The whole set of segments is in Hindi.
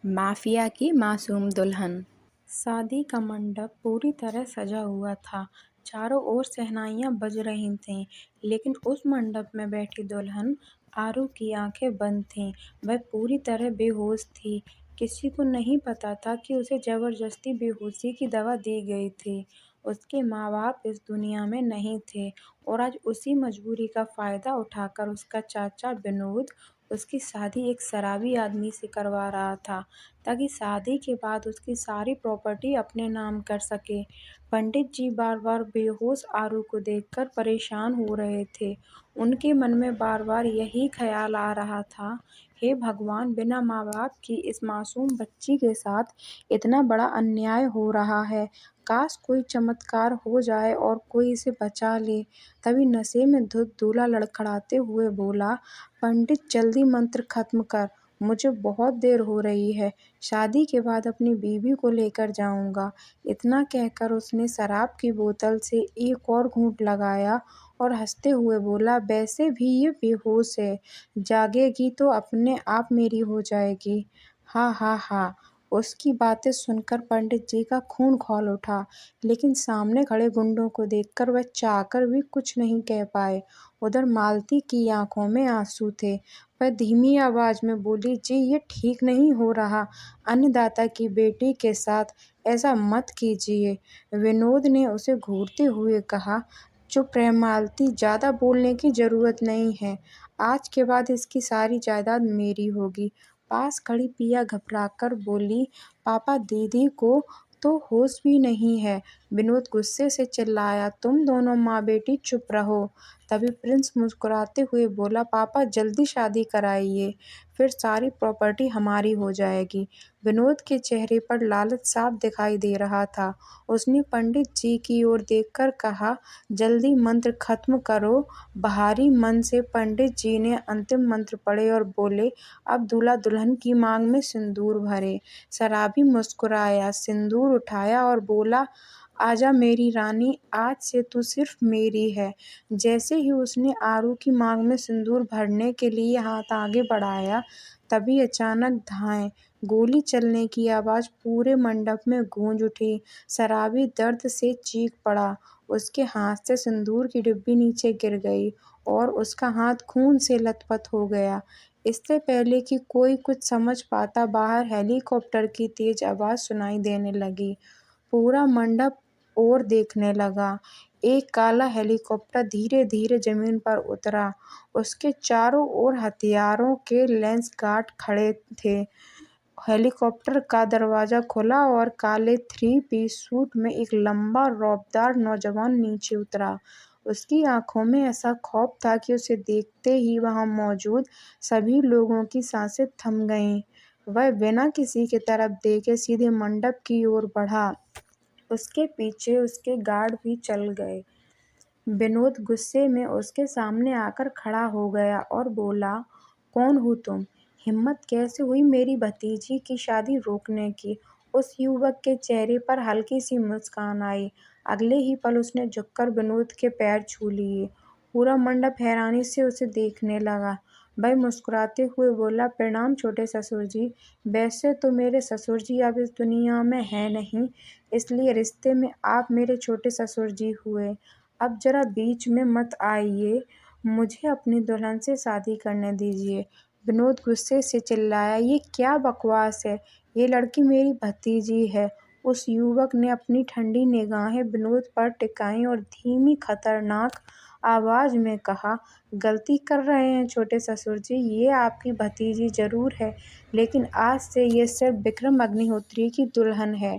माफिया की मासूम दुल्हन। शादी का मंडप पूरी तरह सजा हुआ था। चारों ओर शहनाइयां बज रही थीं, लेकिन उस मंडप में बैठी दुल्हन आरू की आंखें बंद थीं। वह पूरी तरह बेहोश थी। किसी को नहीं पता था कि उसे जबरदस्ती बेहोशी की दवा दी गई थी। उसके माँ बाप इस दुनिया में नहीं थे और आज उसी मजबूरी का फायदा उठाकर उसका चाचा विनोद उसकी शादी एक शराबी आदमी से करवा रहा था, ताकि शादी के बाद उसकी सारी प्रॉपर्टी अपने नाम कर सके। पंडित जी बार बार बेहोश आरू को देखकर परेशान हो रहे थे। उनके मन में बार बार यही ख्याल आ रहा था, हे भगवान, बिना माँ बाप की इस मासूम बच्ची के साथ इतना बड़ा अन्याय हो रहा है। काश कोई चमत्कार हो जाए और कोई इसे बचा ले। तभी नशे में धुत दूल्हा लड़खड़ाते हुए बोला, पंडित जल्दी मंत्र खत्म कर, मुझे बहुत देर हो रही है। शादी के बाद अपनी बीवी को लेकर जाऊंगा। इतना कहकर उसने शराब की बोतल से एक और घूंट लगाया और हंसते हुए बोला, वैसे भी ये बेहोश है, जागेगी तो अपने आप मेरी हो जाएगी। हा हा हा। उसकी बातें सुनकर पंडित जी का खून खौल उठा, लेकिन सामने खड़े गुंडों को देखकर वह चाहकर भी कुछ नहीं कह पाए। उधर मालती की आंखों में आंसू थे। वह धीमी आवाज में बोली, जी ये ठीक नहीं हो रहा। अन्नदाता की बेटी के साथ ऐसा मत कीजिए। विनोद ने उसे घूरते हुए कहा, चुप रह मालती, ज्यादा बोलने की जरूरत नहीं है। आज के बाद इसकी सारी जायदाद मेरी होगी। पास खड़ी पिया घबराकर बोली, पापा दीदी को तो होश भी नहीं है। विनोद गुस्से से चिल्लाया, तुम दोनों माँ बेटी चुप रहो। तभी प्रिंस मुस्कुराते हुए बोला, पापा जल्दी शादी कराइए, फिर सारी प्रॉपर्टी हमारी हो जाएगी। विनोद के चेहरे पर लालच साफ दिखाई दे रहा था। उसने पंडित जी की ओर देखकर कहा, जल्दी मंत्र खत्म करो। बाहरी मन से पंडित जी ने अंतिम मंत्र पढ़े और बोले, अब दूल्हा दुल्हन की मांग में सिंदूर भरे। शराबी मुस्कुराया, सिंदूर उठाया और बोला, आजा मेरी रानी, आज से तू सिर्फ मेरी है। जैसे ही उसने आरू की मांग में सिंदूर भरने के लिए हाथ आगे बढ़ाया, तभी अचानक धाएं गोली चलने की आवाज पूरे मंडप में गूंज उठी। शराबी दर्द से चीख पड़ा। उसके हाथ से सिंदूर की डिब्बी नीचे गिर गई और उसका हाथ खून से लथपथ हो गया। इससे पहले कि कोई कुछ समझ पाता, बाहर हेलीकॉप्टर की तेज आवाज सुनाई देने लगी। पूरा मंडप और देखने लगा। एक काला हेलीकॉप्टर धीरे धीरे जमीन पर उतरा। उसके चारों ओर हथियारों के लेंस गार्ड खड़े थे। हेलीकॉप्टर का दरवाजा खुला और काले थ्री पीस सूट में एक लंबा रौबदार नौजवान नीचे उतरा। उसकी आंखों में ऐसा खौफ था कि उसे देखते ही वहां मौजूद सभी लोगों की सांसें थम गईं। वह बिना किसी की तरफ देखे सीधे मंडप की ओर बढ़ा। उसके पीछे उसके गार्ड भी चल गए। विनोद गुस्से में उसके सामने आकर खड़ा हो गया और बोला, कौन हो तुम? हिम्मत कैसे हुई मेरी भतीजी की शादी रोकने की? उस युवक के चेहरे पर हल्की सी मुस्कान आई। अगले ही पल उसने झुककर विनोद के पैर छू लिए। पूरा मंडप हैरानी से उसे देखने लगा। वह मुस्कुराते हुए बोला, प्रणाम छोटे ससुर जी। वैसे तो मेरे ससुर जी अब इस दुनिया में है नहीं, इसलिए रिश्ते में आप मेरे छोटे ससुर जी हुए। अब जरा बीच में मत आइए, मुझे अपनी दुल्हन से शादी करने दीजिए। विनोद गुस्से से चिल्लाया, ये क्या बकवास है? ये लड़की मेरी भतीजी है। उस युवक ने अपनी ठंडी निगाहें विनोद पर टिकाईं और धीमी खतरनाक आवाज में कहा, गलती कर रहे हैं छोटे ससुर जी, ये आपकी भतीजी जरूर है, लेकिन आज से ये सिर्फ विक्रम अग्निहोत्री की दुल्हन है।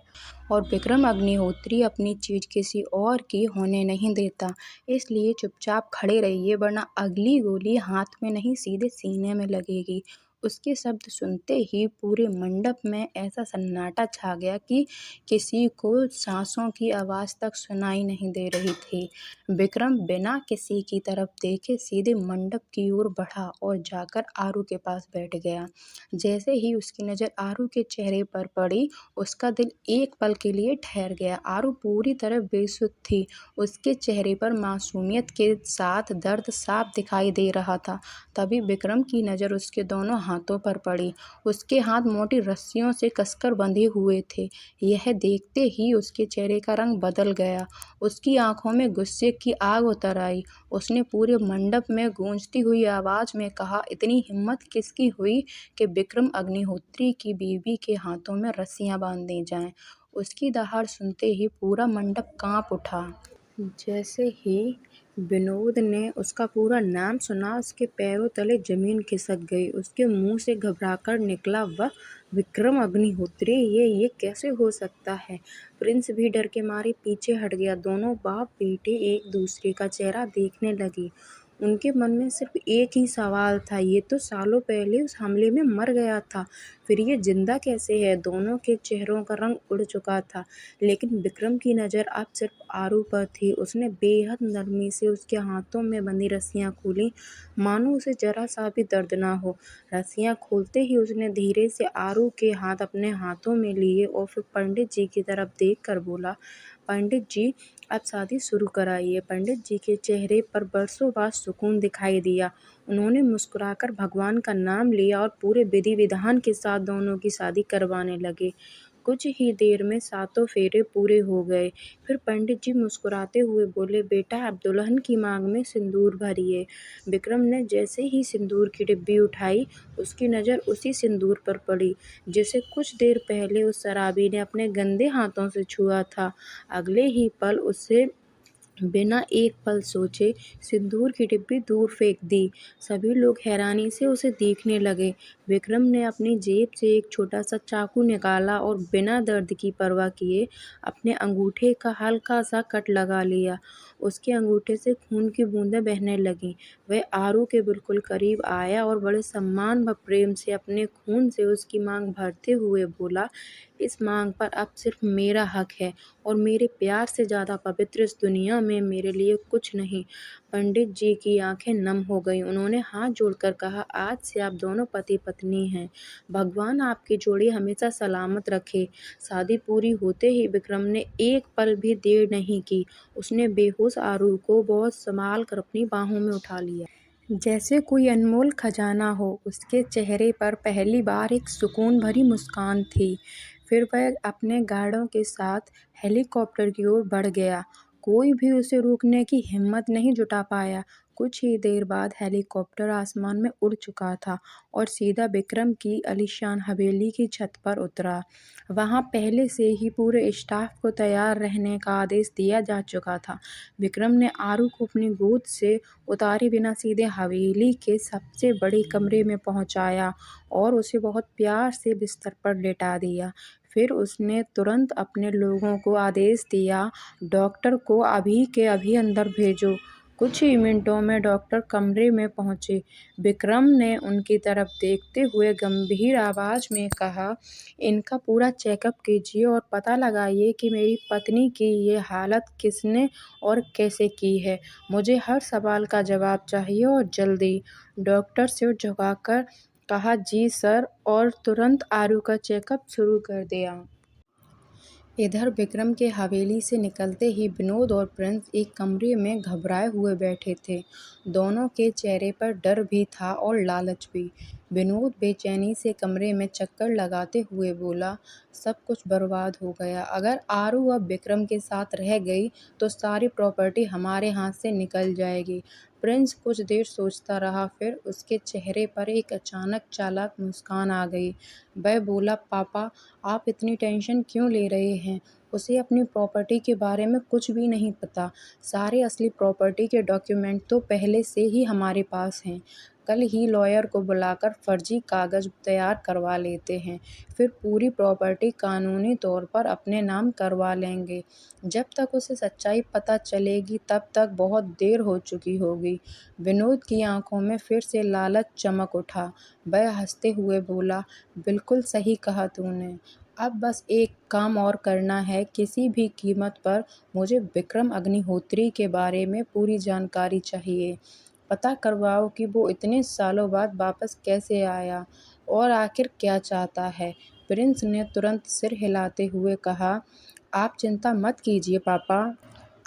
और विक्रम अग्निहोत्री अपनी चीज किसी और की होने नहीं देता। इसलिए चुपचाप खड़े रहिए, वरना अगली गोली हाथ में नहीं सीधे सीने में लगेगी। उसके शब्द सुनते ही पूरे मंडप में ऐसा सन्नाटा छा गया कि किसी को सांसों की आवाज तक सुनाई नहीं दे रही थी। विक्रम बिना किसी की तरफ देखे सीधे मंडप की ओर बढ़ा और जाकर आरू के पास बैठ गया। जैसे ही उसकी नजर आरू के चेहरे पर पड़ी, उसका दिल एक पल के लिए ठहर गया। आरू पूरी तरह बेसुध थी। उसके चेहरे पर मासूमियत के साथ दर्द साफ दिखाई दे रहा था। तभी विक्रम की नज़र उसके दोनों हाथों पर पड़ी। उसके हाथ मोटी रस्सियों से कसकर बंधे हुए थे। यह देखते ही उसके चेहरे का रंग बदल गया। उसकी आंखों में गुस्से की आग उतर आई। उसने पूरे मंडप में गूंजती हुई आवाज में कहा, इतनी हिम्मत किसकी हुई कि विक्रम अग्निहोत्री की बीवी के हाथों में रस्सियां बांध दी जाएं। उसकी दहाड़ सुनते ही पूरा मंडप कांप उठा। जैसे ही विनोद ने उसका पूरा नाम सुना, उसके पैरों तले जमीन खिसक गई। उसके मुंह से घबराकर निकला, वह विक्रम अग्निहोत्री, ये कैसे हो सकता है। प्रिंस भी डर के मारे पीछे हट गया। दोनों बाप बेटे एक दूसरे का चेहरा देखने लगे। उनके मन में सिर्फ एक ही सवाल था, ये तो सालों पहले उस हमले में मर गया था, फिर ये जिंदा कैसे है। दोनों के चेहरों का रंग उड़ चुका था, लेकिन विक्रम की नज़र अब सिर्फ आरू पर थी। उसने बेहद नरमी से उसके हाथों में बंधी रस्सियां खोली, मानो उसे जरा सा भी दर्द ना हो। रस्सियां खोलते ही उसने धीरे से आरू के हाथ अपने हाथों में लिए और फिर पंडित जी की तरफ देखकर बोला, पंडित जी, अब शादी शुरू कराइए। पंडित जी के चेहरे पर बरसों बाद सुकून दिखाई दिया। उन्होंने मुस्कुराकर भगवान का नाम लिया और पूरे विधि विधान के साथ दोनों की शादी करवाने लगे। कुछ ही देर में सातों फेरे पूरे हो गए। फिर पंडित जी मुस्कुराते हुए बोले, बेटा, अब दुल्हन की मांग में सिंदूर भरिए। विक्रम ने जैसे ही सिंदूर की डिब्बी उठाई, उसकी नज़र उसी सिंदूर पर पड़ी जिसे कुछ देर पहले उस शराबी ने अपने गंदे हाथों से छुआ था। अगले ही पल उसे बिना एक पल सोचे सिंदूर की डिब्बी दूर फेंक दी। सभी लोग हैरानी से उसे देखने लगे। विक्रम ने अपनी जेब से एक छोटा सा चाकू निकाला और बिना दर्द की परवाह किए अपने अंगूठे का हल्का सा कट लगा लिया। उसके अंगूठे से खून की बूंदें बहने लगीं। वह आरू के बिल्कुल करीब आया और बड़े सम्मान व प्रेम से अपने खून से उसकी मांग भरते हुए बोला, इस मांग पर अब सिर्फ मेरा हक है और मेरे प्यार से ज़्यादा पवित्र इस दुनिया में मेरे लिए कुछ नहीं। पंडित जी की आंखें नम हो गईं। उन्होंने हाथ जोड़कर कहा, आज से आप दोनों पति पत्नी हैं। भगवान आपकी जोड़ी हमेशा सलामत रखे। शादी पूरी होते ही विक्रम ने एक पल भी देर नहीं की। उसने बेहोश आरू को बहुत संभाल कर अपनी बाहों में उठा लिया। जैसे कोई अनमोल खजाना हो। उसके चेहरे पर पहली बार एक सुकून भरी मुस्कान थी। फिर वह अपने गार्डों के साथ हेलीकॉप्टर की ओर बढ़ गया। कोई भी उसे रोकने की हिम्मत नहीं जुटा पाया। कुछ ही देर बाद हेलीकॉप्टर आसमान में उड़ चुका था और सीधा विक्रम की आलीशान हवेली की छत पर उतरा। वहां पहले से ही पूरे स्टाफ को तैयार रहने का आदेश दिया जा चुका था। विक्रम ने आरू को अपनी गोद से उतारे बिना सीधे हवेली के सबसे बड़े कमरे में पहुंचाया और उसे बहुत प्यार से बिस्तर पर लेटा दिया। फिर उसने तुरंत अपने लोगों को आदेश दिया, डॉक्टर को अभी के अभी अंदर भेजो। कुछ ही मिनटों में डॉक्टर कमरे में पहुंचे। विक्रम ने उनकी तरफ देखते हुए गंभीर आवाज में कहा, इनका पूरा चेकअप कीजिए और पता लगाइए कि मेरी पत्नी की ये हालत किसने और कैसे की है। मुझे हर सवाल का जवाब चाहिए और जल्दी। डॉक्टर सिर झुकाकर कहा, जी सर, और तुरंत आरू का चेकअप शुरू कर दिया। इधर विक्रम के हवेली से निकलते ही विनोद और प्रिंस एक कमरे में घबराए हुए बैठे थे। दोनों के चेहरे पर डर भी था और लालच भी। विनोद बेचैनी से कमरे में चक्कर लगाते हुए बोला, सब कुछ बर्बाद हो गया। अगर आरू अब विक्रम के साथ रह गई तो सारी प्रॉपर्टी हमारे हाथ से निकल जाएगी। प्रिंस कुछ देर सोचता रहा, फिर उसके चेहरे पर एक अचानक चालाक मुस्कान आ गई। वह बोला, पापा, आप इतनी टेंशन क्यों ले रहे हैं। उसे अपनी प्रॉपर्टी के बारे में कुछ भी नहीं पता। सारे असली प्रॉपर्टी के डॉक्यूमेंट तो पहले से ही हमारे पास हैं। कल ही लॉयर को बुलाकर फर्जी कागज तैयार करवा लेते हैं, फिर पूरी प्रॉपर्टी कानूनी तौर पर अपने नाम करवा लेंगे। जब तक उसे सच्चाई पता चलेगी तब तक बहुत देर हो चुकी होगी। विनोद की आंखों में फिर से लालच चमक उठा। वह हंसते हुए बोला, बिल्कुल सही कहा तूने। अब बस एक काम और करना है। किसी भी कीमत पर मुझे विक्रम अग्निहोत्री के बारे में पूरी जानकारी चाहिए। पता करवाओ कि वो इतने सालों बाद वापस कैसे आया और आखिर क्या चाहता है। प्रिंस ने तुरंत सिर हिलाते हुए कहा, आप चिंता मत कीजिए पापा।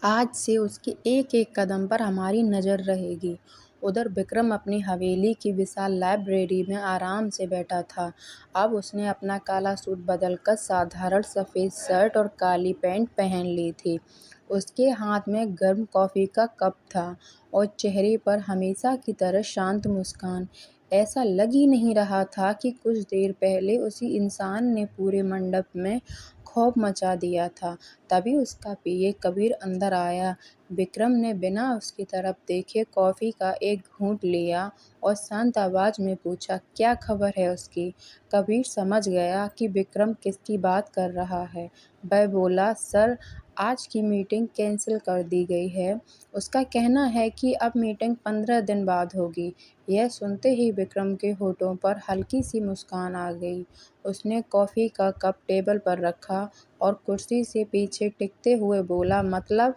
आज से उसके एक एक कदम पर हमारी नज़र रहेगी। उधर विक्रम अपनी हवेली की विशाल लाइब्रेरी में आराम से बैठा था। अब उसने अपना काला सूट बदलकर साधारण सफ़ेद शर्ट और काली पैंट पहन ली थी। उसके हाथ में गर्म कॉफ़ी का कप था और चेहरे पर हमेशा की तरह शांत मुस्कान। ऐसा लग ही नहीं रहा था कि कुछ देर पहले उसी इंसान ने पूरे मंडप में खौफ मचा दिया था। तभी उसका पीए कबीर अंदर आया। विक्रम ने बिना उसकी तरफ देखे कॉफ़ी का एक घूंट लिया और शांत आवाज़ में पूछा, क्या खबर है उसकी? कबीर समझ गया कि विक्रम किसकी बात कर रहा है। वह बोला, सर, आज की मीटिंग कैंसिल कर दी गई है। उसका कहना है कि अब मीटिंग 15 दिन बाद होगी। यह सुनते ही विक्रम के होठों पर हल्की सी मुस्कान आ गई। उसने कॉफ़ी का कप टेबल पर रखा और कुर्सी से पीछे टिकते हुए बोला, मतलब?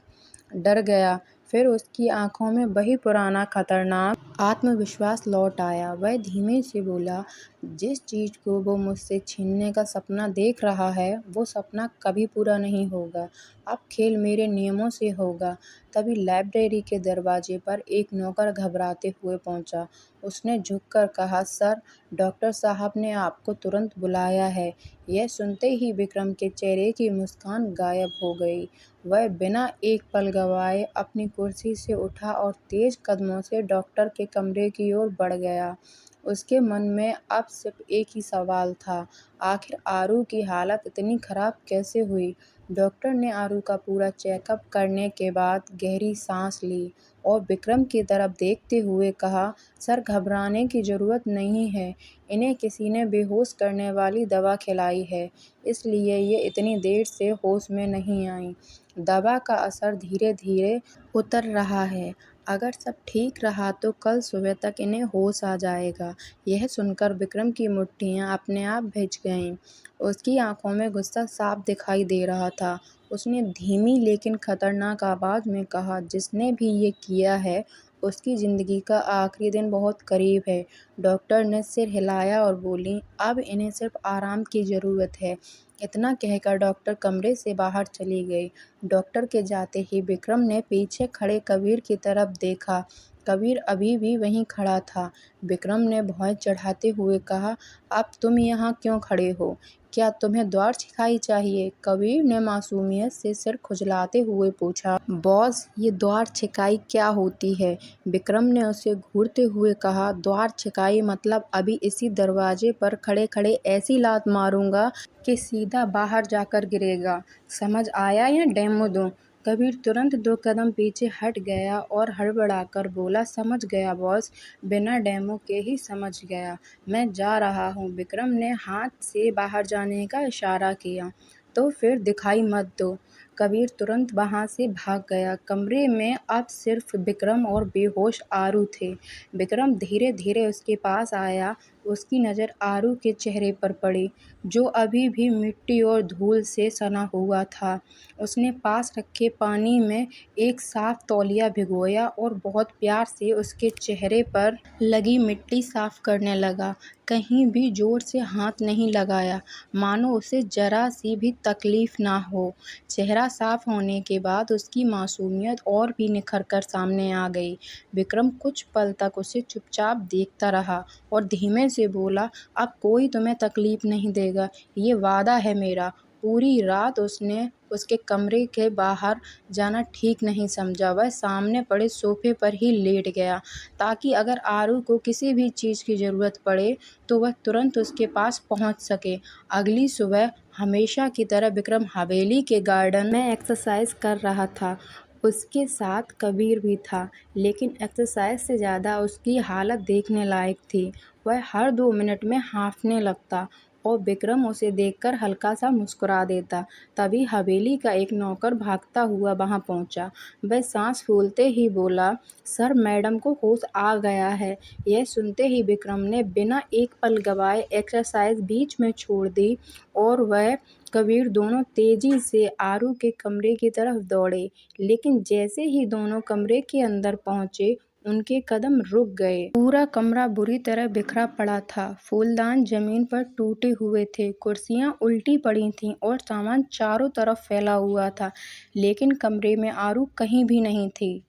डर गया। फिर उसकी आंखों में वही पुराना खतरनाक आत्मविश्वास लौट आया। वह धीमे से बोला, जिस चीज़ को वो मुझसे छीनने का सपना देख रहा है, वो सपना कभी पूरा नहीं होगा। अब खेल मेरे नियमों से होगा। तभी लाइब्रेरी के दरवाजे पर एक नौकर घबराते हुए पहुंचा। उसने झुककर कहा, सर, डॉक्टर साहब ने आपको तुरंत बुलाया है। यह सुनते ही विक्रम के चेहरे की मुस्कान गायब हो गई। वह बिना एक पल गंवाए अपनी कुर्सी से उठा और तेज कदमों से डॉक्टर के कमरे की ओर बढ़ गया। उसके मन में अब सिर्फ एक ही सवाल था, आखिर आरू की हालत इतनी खराब कैसे हुई? डॉक्टर ने आरू का पूरा चेकअप करने के बाद गहरी सांस ली और विक्रम की तरफ देखते हुए कहा, सर, घबराने की ज़रूरत नहीं है। इन्हें किसी ने बेहोश करने वाली दवा खिलाई है, इसलिए ये इतनी देर से होश में नहीं आई। दवा का असर धीरे धीरे उतर रहा है। अगर सब ठीक रहा तो कल सुबह तक इन्हें होश आ जाएगा। यह सुनकर विक्रम की मुट्ठियां अपने आप भिज गईं। उसकी आंखों में गुस्सा साफ दिखाई दे रहा था। उसने धीमी लेकिन खतरनाक आवाज़ में कहा, जिसने भी ये किया है उसकी ज़िंदगी का आखिरी दिन बहुत करीब है। डॉक्टर ने सिर हिलाया और बोली, अब इन्हें सिर्फ आराम की ज़रूरत है। इतना कहकर डॉक्टर कमरे से बाहर चली गई। डॉक्टर के जाते ही विक्रम ने पीछे खड़े कबीर की तरफ देखा। कबीर अभी भी वहीं खड़ा था। विक्रम ने भौं चढ़ाते हुए कहा, अब तुम यहाँ क्यों खड़े हो? क्या तुम्हें द्वार छिकाई चाहिए? कबीर ने मासूमियत से सिर खुजलाते हुए पूछा, बॉस, ये द्वार छिकाई क्या होती है? विक्रम ने उसे घूरते हुए कहा, द्वार छिकाई मतलब अभी इसी दरवाजे पर खड़े खड़े ऐसी लात मारूंगा कि सीधा बाहर जाकर गिरेगा। समझ आया या डेमो दूं? कबीर तुरंत 2 कदम पीछे हट गया और हड़बड़ाकर बोला, समझ गया बॉस, बिना डेमो के ही समझ गया। मैं जा रहा हूँ। विक्रम ने हाथ से बाहर जाने का इशारा किया। तो फिर दिखाई मत दो। कबीर तुरंत वहाँ से भाग गया। कमरे में अब सिर्फ विक्रम और बेहोश आरू थे। विक्रम धीरे धीरे उसके पास आया। उसकी नज़र आरू के चेहरे पर पड़ी, जो अभी भी मिट्टी और धूल से सना हुआ था। उसने पास रखे पानी में एक साफ तौलिया भिगोया और बहुत प्यार से उसके चेहरे पर लगी मिट्टी साफ करने लगा। कहीं भी जोर से हाथ नहीं लगाया, मानो उसे जरा सी भी तकलीफ ना हो। चेहरा साफ होने के बाद उसकी मासूमियत और भी निखर कर सामने आ गई। विक्रम कुछ पल तक उसे चुपचाप देखता रहा और धीमे से बोला, अब कोई तुम्हें तकलीफ नहीं देगा, ये वादा है मेरा। पूरी रात उसने उसके कमरे के बाहर जाना ठीक नहीं समझा। वह सामने पड़े सोफे पर ही लेट गया, ताकि अगर आरू को किसी भी चीज़ की ज़रूरत पड़े तो वह तुरंत उसके पास पहुंच सके। अगली सुबह हमेशा की तरह विक्रम हवेली के गार्डन में एक्सरसाइज कर रहा था। उसके साथ कबीर भी था, लेकिन एक्सरसाइज से ज़्यादा उसकी हालत देखने लायक थी। वह हर 2 मिनट में हांफने लगता और विक्रम उसे देखकर हल्का सा मुस्कुरा देता। तभी हवेली का एक नौकर भागता हुआ वहां पहुंचा। वह सांस फूलते ही बोला, सर, मैडम को होश आ गया है। यह सुनते ही विक्रम ने बिना एक पल गवाए एक्सरसाइज बीच में छोड़ दी और वह कबीर दोनों तेजी से आरू के कमरे की तरफ दौड़े। लेकिन जैसे ही दोनों कमरे के अंदर पहुंचे, उनके कदम रुक गए। पूरा कमरा बुरी तरह बिखरा पड़ा था। फूलदान जमीन पर टूटे हुए थे, कुर्सियां उल्टी पड़ी थीं और सामान चारों तरफ फैला हुआ था, लेकिन कमरे में आरू कहीं भी नहीं थी।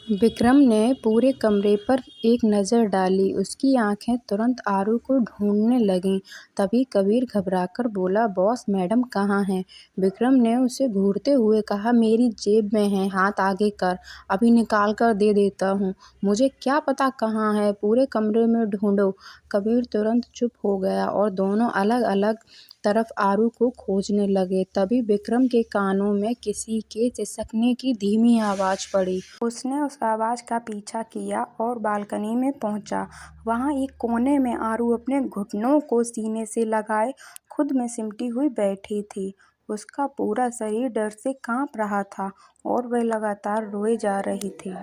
विक्रम ने पूरे कमरे पर एक नज़र डाली। उसकी आंखें तुरंत आरू को ढूंढने लगीं। तभी कबीर घबराकर बोला, बॉस मैडम कहाँ हैं? विक्रम ने उसे घूरते हुए कहा, मेरी जेब में है, हाथ आगे कर, अभी निकाल कर दे देता हूँ। मुझे क्या पता कहाँ है, पूरे कमरे में ढूंढो। कबीर तुरंत चुप हो गया और दोनों अलग अलग तरफ आरू को खोजने लगे। तभी विक्रम के कानों में किसी के सिसकने की धीमी आवाज़ पड़ी। उसने उस आवाज़ का पीछा किया और बालकनी में पहुंचा। वहां एक कोने में आरू अपने घुटनों को सीने से लगाए खुद में सिमटी हुई बैठी थी। उसका पूरा शरीर डर से कांप रहा था और वह लगातार रोए जा रही थी।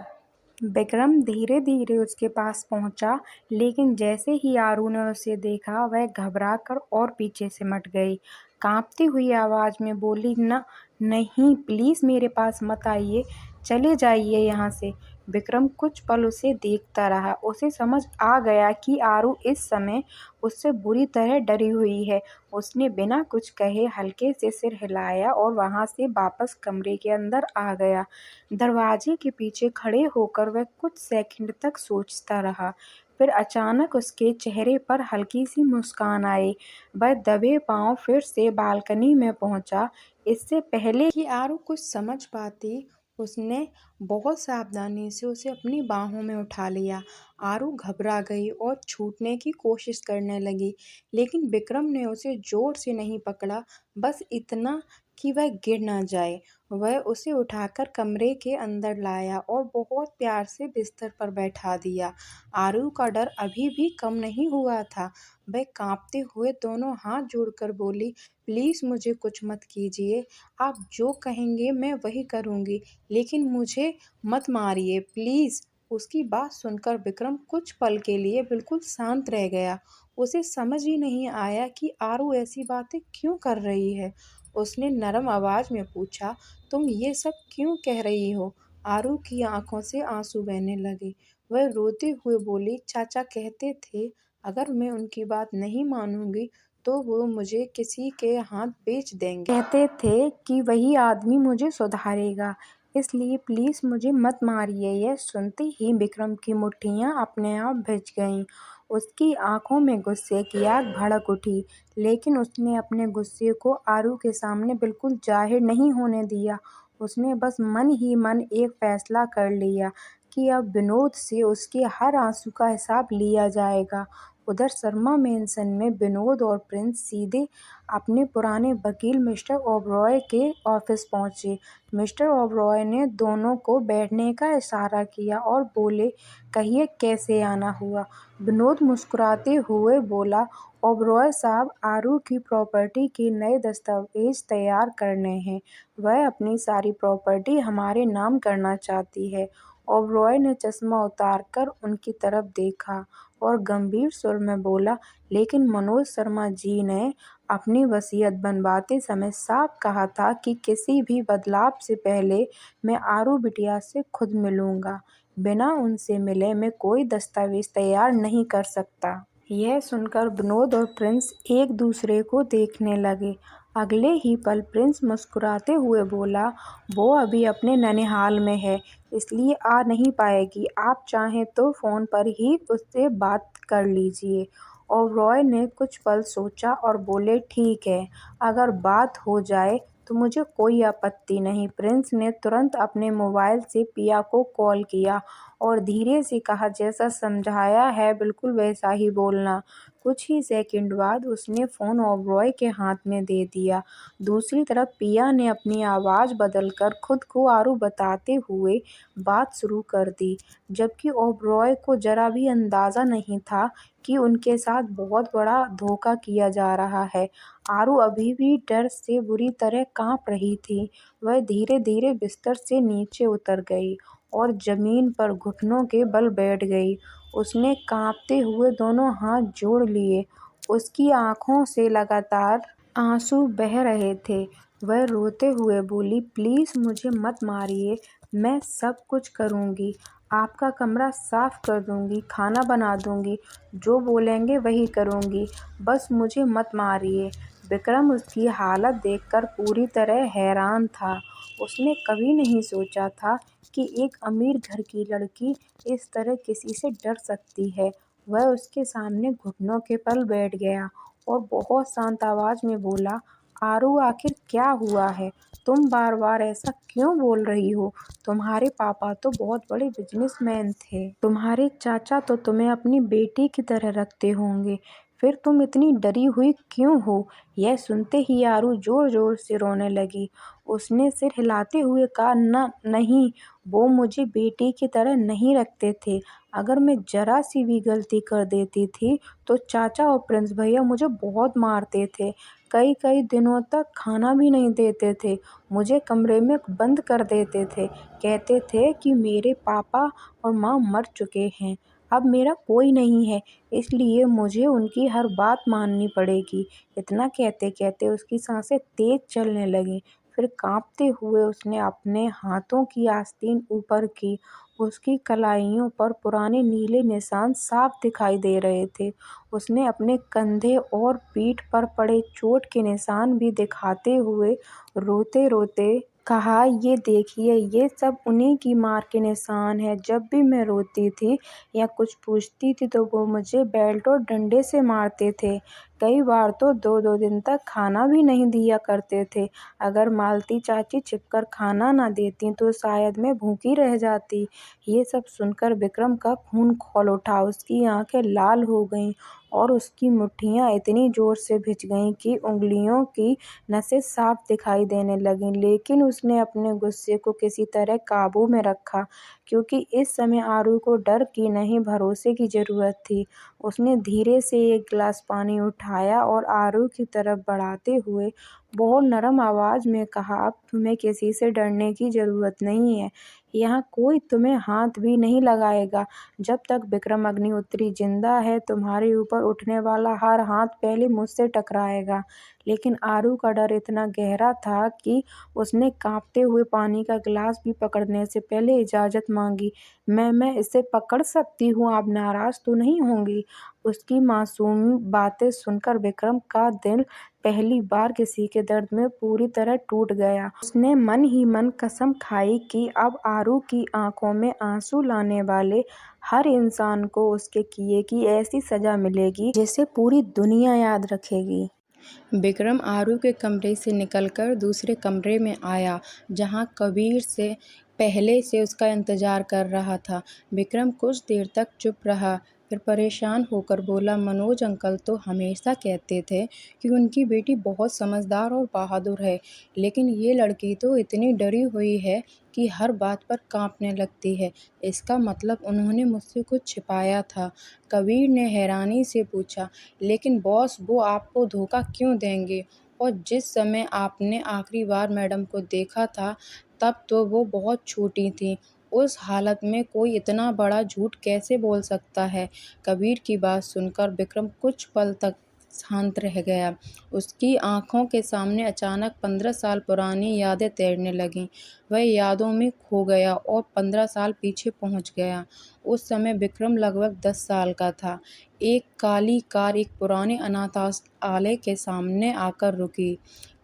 विक्रम धीरे धीरे उसके पास पहुंचा, लेकिन जैसे ही आरू ने उसे देखा, वह घबराकर और पीछे सिमट गई। कांपती हुई आवाज में बोली, न नहीं, प्लीज मेरे पास मत आइए, चले जाइए यहाँ से। विक्रम कुछ पल उसे देखता रहा। उसे समझ आ गया कि आरू इस समय उससे बुरी तरह डरी हुई है। उसने बिना कुछ कहे हल्के से सिर हिलाया और वहां से वापस कमरे के अंदर आ गया। दरवाजे के पीछे खड़े होकर वह कुछ सेकंड तक सोचता रहा। फिर अचानक उसके चेहरे पर हल्की सी मुस्कान आई। वह दबे पांव फिर से बालकनी में पहुंचा। इससे पहले कि आरू कुछ समझ पाती, उसने बहुत सावधानी से उसे अपनी बाहों में उठा लिया। आरू घबरा गई और छूटने की कोशिश करने लगी, लेकिन विक्रम ने उसे जोर से नहीं पकड़ा, बस इतना कि वह गिर न जाए। वह उसे उठाकर कमरे के अंदर लाया और बहुत प्यार से बिस्तर पर बैठा दिया। आरू का डर अभी भी कम नहीं हुआ था। वह कांपते हुए दोनों हाथ जोड़कर बोली, प्लीज मुझे कुछ मत कीजिए, आप जो कहेंगे मैं वही करूंगी, लेकिन मुझे मत मारिए प्लीज। उसकी बात सुनकर विक्रम कुछ पल के लिए बिल्कुल शांत रह गया। उसे समझ ही नहीं आया कि आरू ऐसी बातें क्यों कर रही है। उसने नरम आवाज में पूछा, तुम ये सब क्यों कह रही हो? आरू की आंखों से आंसू बहने लगे। वह रोते हुए बोली, चाचा कहते थे अगर मैं उनकी बात नहीं मानूंगी तो वो मुझे किसी के हाथ बेच देंगे। कहते थे कि वही आदमी मुझे सुधारेगा, इसलिए प्लीज मुझे मत मारिए। यह सुनते ही विक्रम की मुट्ठियां अपने आप भिज गईं। उसकी आंखों में गुस्से की आग भड़क उठी, लेकिन उसने अपने गुस्से को आरू के सामने बिल्कुल जाहिर नहीं होने दिया। उसने बस मन ही मन एक फैसला कर लिया कि अब विनोद से उसके हर आंसू का हिसाब लिया जाएगा। उधर शर्मा मेंशन में विनोद और प्रिंस सीधे अपने पुराने वकील मिस्टर ओबरॉय के ऑफिस पहुंचे। मिस्टर ओबरॉय ने दोनों को बैठने का इशारा किया और बोले, कहिए कैसे आना हुआ? विनोद मुस्कुराते हुए बोला, ओबरॉय साहब, आरू की प्रॉपर्टी के नए दस्तावेज तैयार करने हैं। वह अपनी सारी प्रॉपर्टी हमारे नाम करना चाहती है। ओबरॉय ने चश्मा उतारकर उनकी तरफ देखा और गंभीर सुर में बोला, लेकिन मनोज शर्मा जी ने अपनी वसीयत बनवाते समय साफ कहा था कि किसी भी बदलाव से पहले मैं आरू बिटिया से खुद मिलूंगा। बिना उनसे मिले मैं कोई दस्तावेज तैयार नहीं कर सकता। यह सुनकर विनोद और प्रिंस एक दूसरे को देखने लगे। अगले ही पल प्रिंस मुस्कुराते हुए बोला, वो अभी अपने ननिहाल में है, इसलिए आ नहीं पाएगी। आप चाहें तो फ़ोन पर ही उससे बात कर लीजिए। और रॉय ने कुछ पल सोचा और बोले, ठीक है, अगर बात हो जाए तो मुझे कोई आपत्ति नहीं। प्रिंस ने तुरंत अपने मोबाइल से पिया को कॉल किया और धीरे से कहा, जैसा समझाया है बिल्कुल वैसा ही बोलना। कुछ ही सेकंड बाद उसने फ़ोन ओबरॉय के हाथ में दे दिया। दूसरी तरफ पिया ने अपनी आवाज़ बदलकर खुद को आरू बताते हुए बात शुरू कर दी, जबकि ओबरॉय को जरा भी अंदाज़ा नहीं था कि उनके साथ बहुत बड़ा धोखा किया जा रहा है। आरू अभी भी डर से बुरी तरह कांप रही थी। वह धीरे धीरे बिस्तर से नीचे उतर गई और जमीन पर घुटनों के बल बैठ गई। उसने कांपते हुए दोनों हाथ जोड़ लिए। उसकी आंखों से लगातार आंसू बह रहे थे। वह रोते हुए बोली, प्लीज मुझे मत मारिए, मैं सब कुछ करूंगी, आपका कमरा साफ कर दूंगी, खाना बना दूंगी, जो बोलेंगे वही करूंगी, बस मुझे मत मारिए। विक्रम उसकी हालत देखकर पूरी तरह हैरान था। उसने कभी नहीं सोचा था कि एक अमीर घर की लड़की इस तरह किसी से डर सकती है। वह उसके सामने घुटनों के बल बैठ गया और बहुत शांत आवाज में बोला, आरू आखिर क्या हुआ है? तुम बार बार ऐसा क्यों बोल रही हो? तुम्हारे पापा तो बहुत बड़े बिजनेसमैन थे। तुम्हारे चाचा तो तुम्हें अपनी बेटी की तरह रखते होंगे। फिर तुम इतनी डरी हुई क्यों हो? यह सुनते ही आरू जोर जोर से रोने लगी। उसने सिर हिलाते हुए कहा, नहीं, वो मुझे बेटी की तरह नहीं रखते थे। अगर मैं जरा सी भी गलती कर देती थी तो चाचा और प्रिंस भैया मुझे बहुत मारते थे। कई कई दिनों तक खाना भी नहीं देते थे। मुझे कमरे में बंद कर देते थे। कहते थे कि मेरे पापा और माँ मर चुके हैं। अब मेरा कोई नहीं है, इसलिए मुझे उनकी हर बात माननी पड़ेगी। इतना कहते कहते उसकी सांसें तेज चलने लगीं। फिर कांपते हुए उसने अपने हाथों की आस्तीन ऊपर की। उसकी कलाइयों पर पुराने नीले निशान साफ दिखाई दे रहे थे। उसने अपने कंधे और पीठ पर पड़े चोट के निशान भी दिखाते हुए रोते रोते कहा, ये देखिए, ये सब उन्हीं की मार के निशान हैं। जब भी मैं रोती थी या कुछ पूछती थी तो वो मुझे बेल्ट और डंडे से मारते थे। कई बार तो 2-2 दिन तक खाना भी नहीं दिया करते थे। अगर मालती चाची छिपकर खाना ना देती तो शायद मैं भूखी रह जाती। ये सब सुनकर विक्रम का खून खौल उठा। उसकी आंखें लाल हो गईं और उसकी मुट्ठियां इतनी जोर से भिंच गईं कि उंगलियों की नसें साफ दिखाई देने लगीं। लेकिन उसने अपने गुस्से को किसी तरह काबू में रखा, क्योंकि इस समय आरू को डर की नहीं, भरोसे की जरूरत थी। उसने धीरे से एक गिलास पानी उठाया और आरू की तरफ बढ़ाते हुए बहुत नरम आवाज में कहा, अब तुम्हें किसी से डरने की जरूरत नहीं है। यहाँ कोई तुम्हें हाथ भी नहीं लगाएगा। जब तक विक्रम अग्निहोत्री जिंदा है, तुम्हारे ऊपर उठने वाला हर हाथ पहले मुझसे टकराएगा। लेकिन आरू का डर इतना गहरा था कि उसने कांपते हुए पानी का गिलास भी पकड़ने से पहले इजाजत मांगी। मैं इसे पकड़ सकती हूँ, आप नाराज तो नहीं होंगी? उसकी मासूम बातें सुनकर विक्रम का दिल पहली बार किसी के दर्द में पूरी तरह टूट गया। उसने मन ही मन कसम खाई कि अब आरू की आंखों में आंसू लाने वाले हर इंसान को उसके किए की ऐसी सजा मिलेगी जिसे पूरी दुनिया याद रखेगी। विक्रम आरू के कमरे से निकलकर दूसरे कमरे में आया, जहां कबीर से पहले से उसका इंतजार कर रहा था। विक्रम कुछ देर तक चुप रहा, फिर परेशान होकर बोला, मनोज अंकल तो हमेशा कहते थे कि उनकी बेटी बहुत समझदार और बहादुर है, लेकिन ये लड़की तो इतनी डरी हुई है कि हर बात पर कांपने लगती है। इसका मतलब उन्होंने मुझसे कुछ छिपाया था। कबीर ने हैरानी से पूछा, लेकिन बॉस, वो आपको धोखा क्यों देंगे? और जिस समय आपने आखिरी बार मैडम को देखा था, तब तो वो बहुत छोटी थीं। उस हालत में कोई इतना बड़ा झूठ कैसे बोल सकता है? कबीर की बात सुनकर विक्रम कुछ पल तक शांत रह गया। उसकी आंखों के सामने अचानक 15 साल पुरानी यादें तैरने लगीं। वह यादों में खो गया और 15 साल पीछे पहुंच गया। उस समय विक्रम लगभग 10 साल का था। एक काली कार एक पुराने अनाथालय के सामने आकर रुकी।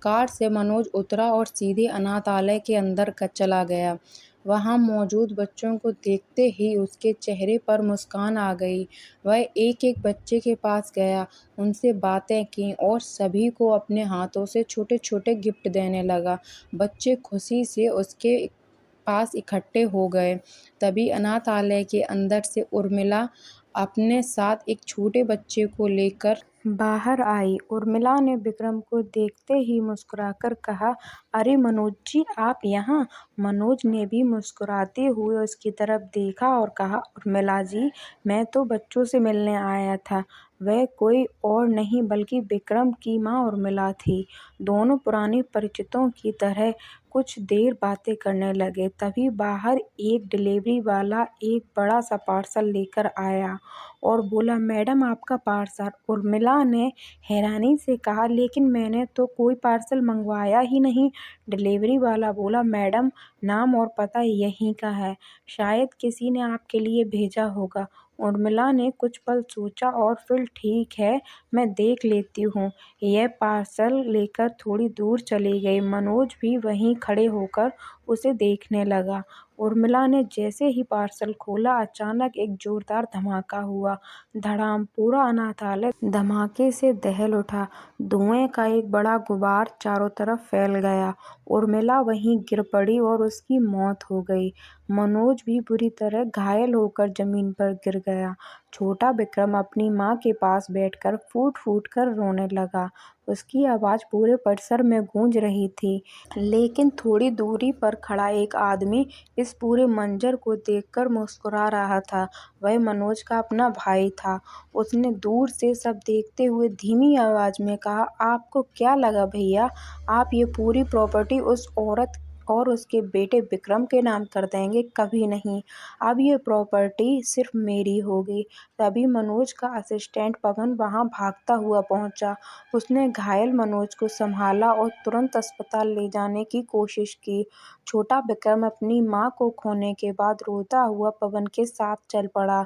कार से मनोज उतरा और सीधे अनाथालय के अंदर चला गया। वहां मौजूद बच्चों को देखते ही उसके चेहरे पर मुस्कान आ गई। वह एक एक बच्चे के पास गया, उनसे बातें की और सभी को अपने हाथों से छोटे छोटे गिफ्ट देने लगा। बच्चे खुशी से उसके पास इकट्ठे हो गए। तभी अनाथालय के अंदर से उर्मिला अपने साथ एक छोटे बच्चे को लेकर बाहर आई। उर्मिला ने विक्रम को देखते ही मुस्कुराकर कहा, अरे मनोज जी, आप यहाँ? मनोज ने भी मुस्कुराते हुए उसकी तरफ देखा और कहा, उर्मिला जी, मैं तो बच्चों से मिलने आया था। वह कोई और नहीं बल्कि विक्रम की माँ उर्मिला थी। दोनों पुराने परिचितों की तरह कुछ देर बातें करने लगे। तभी बाहर एक डिलीवरी वाला एक बड़ा सा पार्सल लेकर आया और बोला, मैडम, आपका पार्सल। उर्मिला ने हैरानी से कहा, लेकिन मैंने तो कोई पार्सल मंगवाया ही नहीं। डिलीवरी वाला बोला, मैडम, नाम और पता यहीं का है, शायद किसी ने आपके लिए भेजा होगा। उर्मिला ने कुछ पल सोचा और फिर ठीक है, मैं देख लेती हूँ। यह पार्सल लेकर थोड़ी दूर चली गई। मनोज भी वहीं खड़े होकर उसे देखने लगा। उर्मिला ने जैसे ही पार्सल खोला, अचानक एक जोरदार धमाका हुआ। धड़ाम! पूरा अनाथालय धमाके से दहल उठा। धुएं का एक बड़ा गुबार चारों तरफ फैल गया। उर्मिला वहीं गिर पड़ी और उसकी मौत हो गई। मनोज भी बुरी तरह घायल होकर जमीन पर गिर गया। छोटा विक्रम अपनी माँ के पास बैठकर फूट-फूट कर रोने लगा। उसकी आवाज़ पूरे परिसर में गूंज रही थी। लेकिन थोड़ी दूरी पर खड़ा एक आदमी इस पूरे मंजर को देखकर मुस्कुरा रहा था। वह मनोज का अपना भाई था। उसने दूर से सब देखते हुए धीमी आवाज़ में कहा, आपको क्या लगा भैया, आप ये पूरी प्रॉपर्टी उस औरत और उसके बेटे विक्रम के नाम कर देंगे? कभी नहीं। अब ये प्रॉपर्टी सिर्फ मेरी होगी। तभी मनोज का असिस्टेंट पवन वहां भागता हुआ पहुंचा। उसने घायल मनोज को संभाला और तुरंत अस्पताल ले जाने की कोशिश की। छोटा विक्रम अपनी मां को खोने के बाद रोता हुआ पवन के साथ चल पड़ा।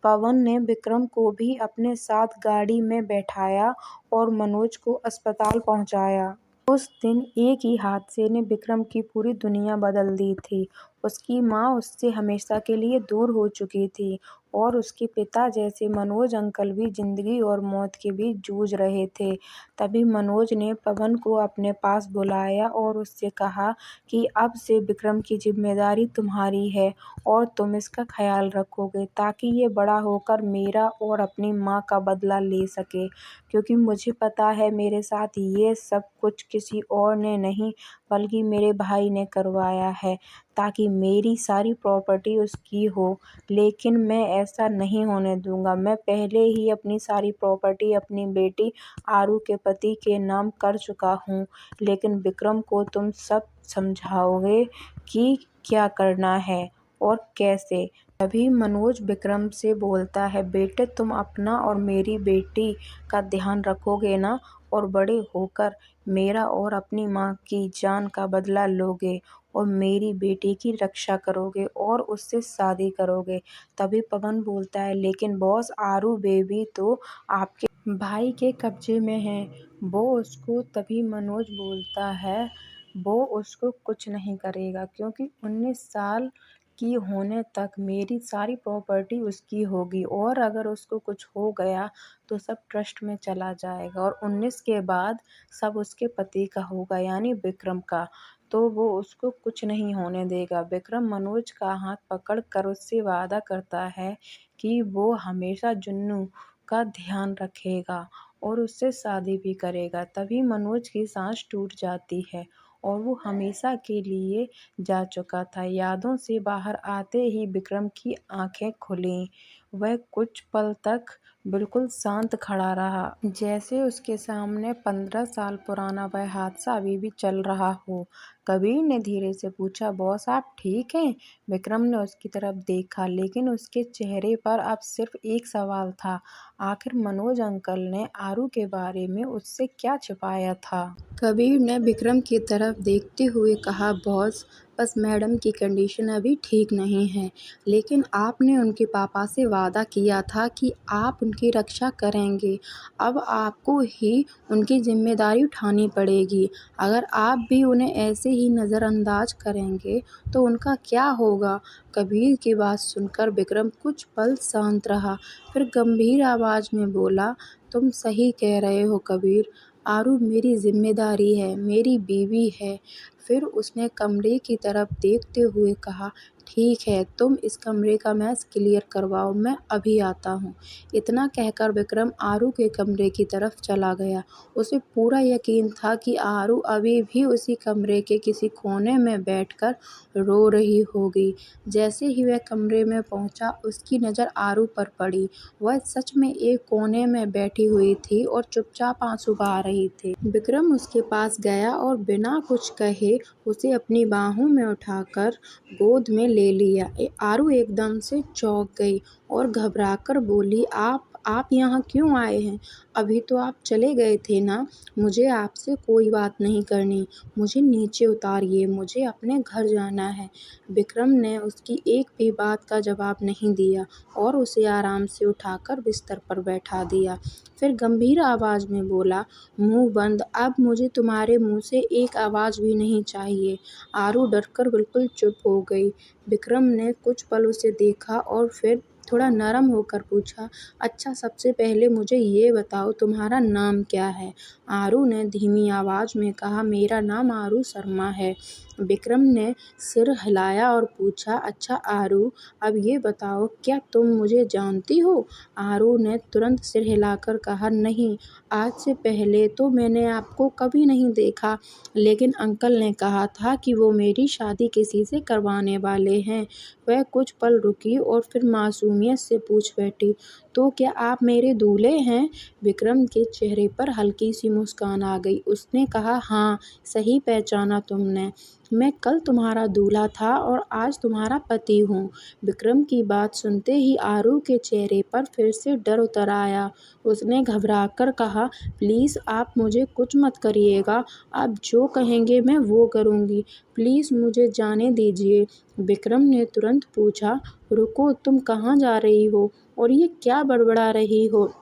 पवन ने विक्रम को भी अपने साथ गाड़ी में बैठाया और मनोज को अस्पताल पहुंचाया। उस दिन एक ही हादसे ने विक्रम की पूरी दुनिया बदल दी थी। उसकी माँ उससे हमेशा के लिए दूर हो चुकी थी और उसके पिता जैसे मनोज अंकल भी जिंदगी और मौत के बीच जूझ रहे थे। तभी मनोज ने पवन को अपने पास बुलाया और उससे कहा कि अब से विक्रम की जिम्मेदारी तुम्हारी है और तुम इसका ख्याल रखोगे ताकि ये बड़ा होकर मेरा और अपनी माँ का बदला ले सके, क्योंकि मुझे पता है मेरे साथ ये सब कुछ किसी और ने नहीं बल्कि मेरे भाई ने करवाया है ताकि मेरी सारी प्रॉपर्टी उसकी हो। लेकिन मैं ऐसा नहीं होने दूंगा। मैं पहले ही अपनी सारी प्रॉपर्टी अपनी बेटी आरू के पति के नाम कर चुका हूँ। लेकिन विक्रम को तुम सब समझाओगे कि क्या करना है और कैसे। तभी मनोज विक्रम से बोलता है, बेटे तुम अपना और मेरी बेटी का ध्यान रखोगे ना, और बड़े होकर मेरा और अपनी माँ की जान का बदला लोगे और मेरी बेटी की रक्षा करोगे और उससे शादी करोगे। तभी पवन बोलता है, लेकिन बॉस, आरू बेबी तो आपके भाई के कब्जे में है। वो उसको तभी मनोज बोलता है, वो उसको कुछ नहीं करेगा क्योंकि 19 साल की होने तक मेरी सारी प्रॉपर्टी उसकी होगी और अगर उसको कुछ हो गया तो सब ट्रस्ट में चला जाएगा और 19 के बाद सब उसके पति का होगा, यानी विक्रम का। तो वो उसको कुछ नहीं होने देगा। विक्रम मनोज का हाथ पकड़ कर उससे वादा करता है कि वो हमेशा जुन्नू का ध्यान रखेगा और उससे शादी भी करेगा। तभी मनोज की सांस टूट जाती है और वो हमेशा के लिए जा चुका था। यादों से बाहर आते ही विक्रम की आंखें खुलीं। वह कुछ पल तक बिल्कुल शांत खड़ा रहा, जैसे उसके सामने 15 साल पुराना वह हादसा अभी भी चल रहा हो। कबीर ने धीरे से पूछा, बॉस आप ठीक हैं? विक्रम ने उसकी तरफ देखा, लेकिन उसके चेहरे पर अब सिर्फ एक सवाल था, आखिर मनोज अंकल ने आरू के बारे में उससे क्या छिपाया था। कबीर ने विक्रम की तरफ देखते हुए कहा, बॉस बस मैडम की कंडीशन अभी ठीक नहीं है, लेकिन आपने उनके पापा से वादा किया था कि आप उनकी रक्षा करेंगे। अब आपको ही उनकी जिम्मेदारी उठानी पड़ेगी। अगर आप भी उन्हें ऐसे ही नज़रअंदाज करेंगे तो उनका क्या होगा? कबीर की बात सुनकर विक्रम कुछ पल शांत रहा, फिर गंभीर आवाज़ में बोला, तुम सही कह रहे हो कबीर, आरू मेरी जिम्मेदारी है, मेरी बीवी है। फिर उसने कमरे की तरफ देखते हुए कहा, ठीक है, तुम इस कमरे का मैस क्लियर करवाओ, मैं अभी आता हूँ। इतना कहकर विक्रम आरू के कमरे की तरफ चला गया। उसे पूरा यकीन था कि आरू अभी भी उसी कमरे के किसी कोने में बैठकर रो रही होगी। जैसे ही वह कमरे में पहुंचा, उसकी नज़र आरू पर पड़ी। वह सच में एक कोने में बैठी हुई थी और चुपचाप आंसू बहा रही थी। विक्रम उसके पास गया और बिना कुछ कहे उसे अपनी बाहों में उठाकर गोद में ले लिया। आरू एकदम से चौंक गई और घबराकर बोली, आप आप यहाँ क्यों आए हैं? अभी तो आप चले गए थे ना? मुझे आपसे कोई बात नहीं करनी। मुझे नीचे उतारिए, मुझे अपने घर जाना है। विक्रम ने उसकी एक भी बात का जवाब नहीं दिया और उसे आराम से उठाकर बिस्तर पर बैठा दिया। फिर गंभीर आवाज़ में बोला, मुँह बंद, अब मुझे तुम्हारे मुँह से एक आवाज़ भी नहीं चाहिए। आरू डरकर बिल्कुल चुप हो गई। विक्रम ने कुछ पल उसे देखा और फिर थोड़ा नरम होकर पूछा, अच्छा सबसे पहले मुझे ये बताओ तुम्हारा नाम क्या है? आरू ने धीमी आवाज़ में कहा, मेरा नाम आरू शर्मा है। विक्रम ने सिर हिलाया और पूछा, अच्छा आरू, अब ये बताओ क्या तुम मुझे जानती हो? आरू ने तुरंत सिर हिलाकर कहा, नहीं, आज से पहले तो मैंने आपको कभी नहीं देखा, लेकिन अंकल ने कहा था कि वो मेरी शादी किसी से करवाने वाले हैं। वह कुछ पल रुकी और फिर मासूमियत से पूछ बैठी, तो क्या आप मेरे दूल्हे हैं? विक्रम के चेहरे पर हल्की सी मुस्कान आ गई। उसने कहा, हाँ, सही पहचाना तुमने। मैं कल तुम्हारा दूल्हा था और आज तुम्हारा पति हूँ। विक्रम की बात सुनते ही आरू के चेहरे पर फिर से डर उतर आया। उसने घबराकर कहा, प्लीज़ आप मुझे कुछ मत करिएगा, आप जो कहेंगे मैं वो करूँगी, प्लीज़ मुझे जाने दीजिए। विक्रम ने तुरंत पूछा, रुको, तुम कहाँ जा रही हो और ये क्या बड़बड़ा रही हो?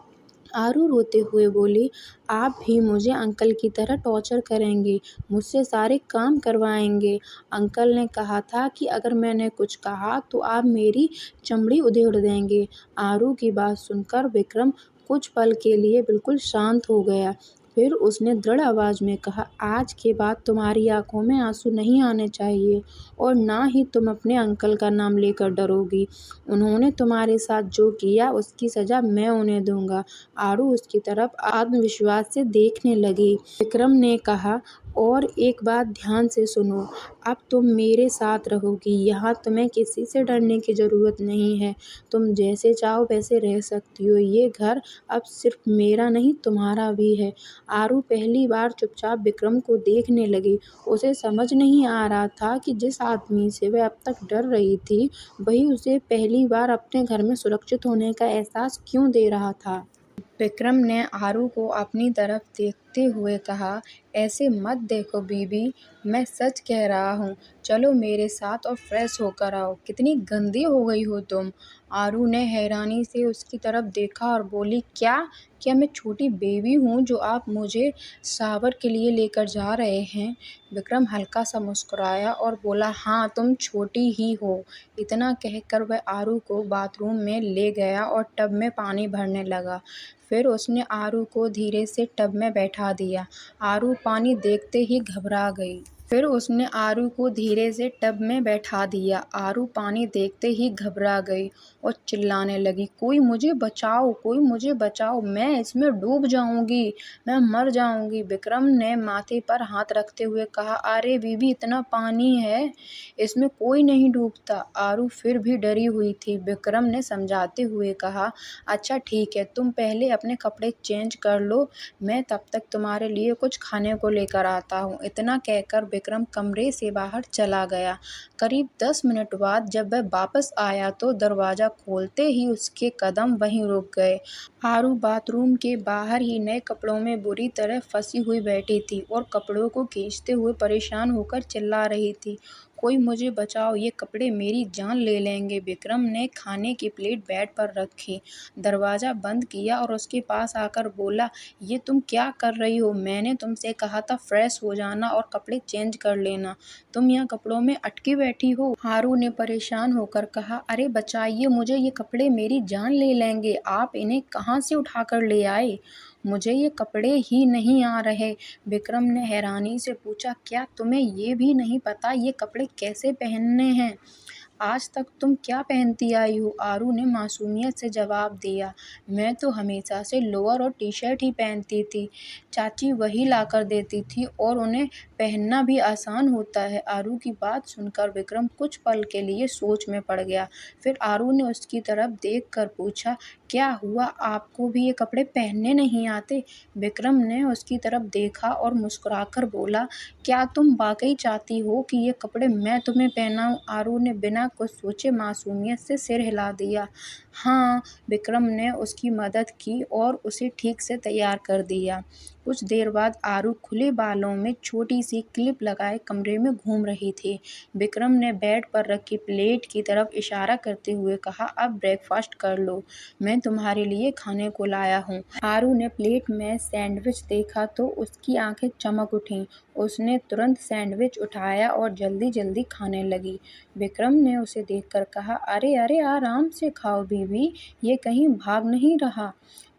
आरू रोते हुए बोली, आप भी मुझे अंकल की तरह टॉर्चर करेंगे, मुझसे सारे काम करवाएंगे। अंकल ने कहा था कि अगर मैंने कुछ कहा तो आप मेरी चमड़ी उधेड़ देंगे। आरू की बात सुनकर विक्रम कुछ पल के लिए बिल्कुल शांत हो गया। फिर उसने दृढ़ आवाज़ में कहा, आज के बाद तुम्हारी आंखों में आंसू नहीं आने चाहिए और ना ही तुम अपने अंकल का नाम लेकर डरोगी। उन्होंने तुम्हारे साथ जो किया उसकी सज़ा मैं उन्हें दूंगा। आरू उसकी तरफ आत्मविश्वास से देखने लगी। विक्रम ने कहा, और एक बात ध्यान से सुनो, अब तुम मेरे साथ रहोगी, यहाँ तुम्हें किसी से डरने की ज़रूरत नहीं है। तुम जैसे चाहो वैसे रह सकती हो। ये घर अब सिर्फ मेरा नहीं तुम्हारा भी है। आरू पहली बार चुपचाप विक्रम को देखने लगी। उसे समझ नहीं आ रहा था कि जिस आदमी से वह अब तक डर रही थी, वही उसे पहली बार अपने घर में सुरक्षित होने का एहसास क्यों दे रहा था। विक्रम ने आरू को अपनी तरफ देखते हुए कहा, ऐसे मत देखो बीबी, मैं सच कह रहा हूँ। चलो मेरे साथ और फ्रेश होकर आओ। कितनी गंदी हो गई हो तुम। आरू ने हैरानी से उसकी तरफ देखा और बोली, क्या मैं छोटी बेबी हूँ जो आप मुझे शावर के लिए लेकर जा रहे हैं? विक्रम हल्का सा मुस्कुराया और बोला, हाँ, तुम छोटी ही हो। इतना कहकर वह आरू को बाथरूम में ले गया और टब में पानी भरने लगा। फिर उसने आरू को धीरे से टब में बैठा दिया। आरू पानी देखते ही घबरा गई। फिर उसने आरू को धीरे से टब में बैठा दिया। आरू पानी देखते ही घबरा गई और चिल्लाने लगी, कोई मुझे बचाओ, कोई मुझे बचाओ, मैं इसमें डूब जाऊंगी, मैं मर जाऊंगी। विक्रम ने माथे पर हाथ रखते हुए कहा, अरे बीबी, इतना पानी है, इसमें कोई नहीं डूबता। आरू फिर भी डरी हुई थी। विक्रम ने समझाते हुए कहा, अच्छा ठीक है, तुम पहले अपने कपड़े चेंज कर लो, मैं तब तक तुम्हारे लिए कुछ खाने को लेकर आता हूँ। इतना कहकर विक्रम कमरे से बाहर चला गया। करीब 10 मिनट बाद जब वह वापस आया तो दरवाज़ा खोलते ही उसके कदम वहीं रुक गए। आरू बाथरूम के बाहर ही नए कपड़ों में बुरी तरह फंसी हुई बैठी थी और कपड़ों को खींचते हुए परेशान होकर चिल्ला रही थी, कोई मुझे बचाओ, ये कपड़े मेरी जान ले लेंगे। विक्रम ने खाने की प्लेट बेड पर रखी, दरवाज़ा बंद किया और उसके पास आकर बोला, ये तुम क्या कर रही हो? मैंने तुमसे कहा था फ्रेश हो जाना और कपड़े चेंज कर लेना, तुम यहाँ कपड़ों में अटकी बैठी हो। आरू ने परेशान होकर कहा, अरे बचाइए मुझे, ये कपड़े मेरी जान ले लेंगे, आप इन्हें कहाँ से उठा कर ले आए? मुझे ये कपड़े ही नहीं आ रहे। विक्रम ने हैरानी से पूछा, क्या तुम्हें ये भी नहीं पता ये कपड़े कैसे पहनने हैं? आज तक तुम क्या पहनती आई हो? आरू ने मासूमियत से जवाब दिया, मैं तो हमेशा से लोअर और टी शर्ट ही पहनती थी, चाची वही लाकर देती थी और उन्हें पहनना भी आसान होता है। आरू की बात सुनकर विक्रम कुछ पल के लिए सोच में पड़ गया। फिर आरू ने उसकी तरफ देख कर पूछा, क्या हुआ, आपको भी ये कपड़े पहनने नहीं आते? विक्रम ने उसकी तरफ देखा और मुस्कुराकर बोला, क्या तुम वाकई चाहती हो कि ये कपड़े मैं तुम्हें पहनाऊं? आरू ने बिना कुछ सोचे मासूमियत से सिर हिला दिया। हाँ, विक्रम ने उसकी मदद की और उसे ठीक से तैयार कर दिया। कुछ देर बाद आरू खुले बालों में छोटी सी क्लिप लगाए कमरे में घूम रही थी। विक्रम ने बेड पर रखी प्लेट की तरफ इशारा करते हुए कहा, अब ब्रेकफास्ट कर लो, मैं तुम्हारे लिए खाने को लाया हूँ। आरू ने प्लेट में सैंडविच देखा तो उसकी आंखें चमक उठीं। उसने तुरंत सैंडविच उठाया और जल्दी जल्दी खाने लगी। विक्रम ने उसे देखकर कहा, अरे अरे आराम से खाओ बीबी, ये कहीं भाग नहीं रहा।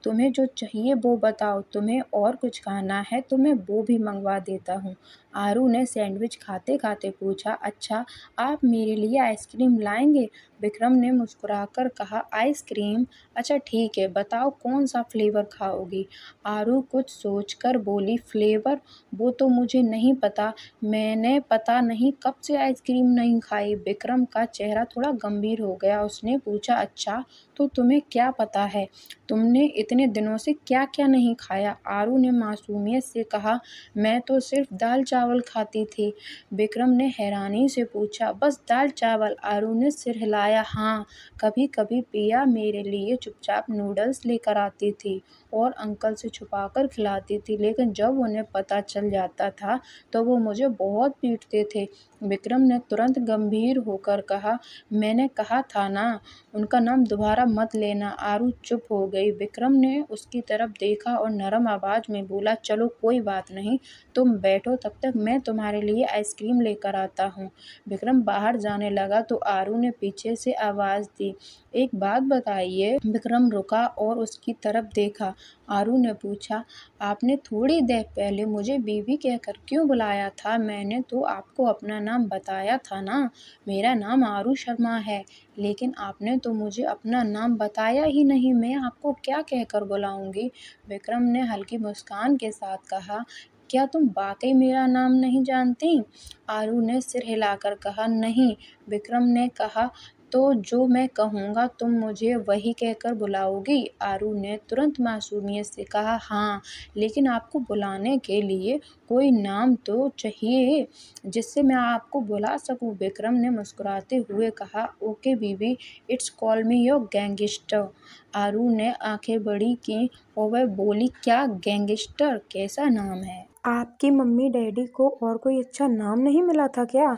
तुम्हें जो चाहिए वो बताओ, तुम्हें और कुछ खाना है तो मैं वो भी मंगवा देता हूँ। आरू ने सैंडविच खाते खाते पूछा, अच्छा आप मेरे लिए आइसक्रीम लाएंगे? विक्रम ने मुस्कुराकर कहा, आइसक्रीम? अच्छा ठीक है, बताओ कौन सा फ्लेवर खाओगी? आरू कुछ सोचकर बोली, फ्लेवर? वो तो मुझे नहीं पता, मैंने पता नहीं कब से आइसक्रीम नहीं खाई। विक्रम का चेहरा थोड़ा गंभीर हो गया। उसने पूछा, अच्छा तो तुम्हें क्या पता है, तुमने इतने दिनों से क्या क्या नहीं खाया? आरू ने मासूमियत से कहा, मैं तो सिर्फ दाल चावल खाती थी। विक्रम ने हैरानी से पूछा, बस दाल चावल? आरू ने सिर हिलाया, हाँ, कभी कभी पिया मेरे लिए चुपचाप नूडल्स लेकर आती थी और अंकल से छुपाकर खिलाती थी, लेकिन जब उन्हें पता चल जाता था तो वो मुझे बहुत पीटते थे। विक्रम ने तुरंत गंभीर होकर कहा, मैंने कहा था ना, उनका नाम दोबारा मत लेना। आरू चुप हो गई। विक्रम ने उसकी तरफ देखा और नरम आवाज में बोला, चलो कोई बात नहीं, तुम बैठो, तब तक मैं तुम्हारे लिए आइसक्रीम लेकर आता हूँ। विक्रम बाहर जाने लगा तो आरू ने पीछे से आवाज दी, एक बात बताइए। विक्रम रुका और उसकी तरफ देखा। आरू ने पूछा, आपने थोड़ी देर पहले मुझे बीवी कहकर क्यों बुलाया था? मैंने तो आपको अपना नाम बताया था ना, मेरा नाम आरू शर्मा है, लेकिन आपने तो मुझे अपना नाम बताया ही नहीं, मैं आपको क्या कहकर बुलाऊंगी? विक्रम ने हल्की मुस्कान के साथ कहा, क्या तुम वाकई मेरा नाम नहीं जानती? आरू ने सिर हिलाकर कहा, नहीं। विक्रम ने कहा, तो जो मैं कहूँगा तुम मुझे वही कहकर बुलाओगी? आरू ने तुरंत मासूमियत से कहा, हाँ, लेकिन आपको बुलाने के लिए कोई नाम तो चाहिए जिससे मैं आपको बुला सकूं। विक्रम ने मुस्कुराते हुए कहा, ओके बीबी, it's call me your gangster. Aru ने आंखें बड़ी की और वह बोली, क्या गैंगस्टर कैसा नाम है? आपकी मम्मी डैडी को और कोई अच्छा नाम नहीं मिला था क्या?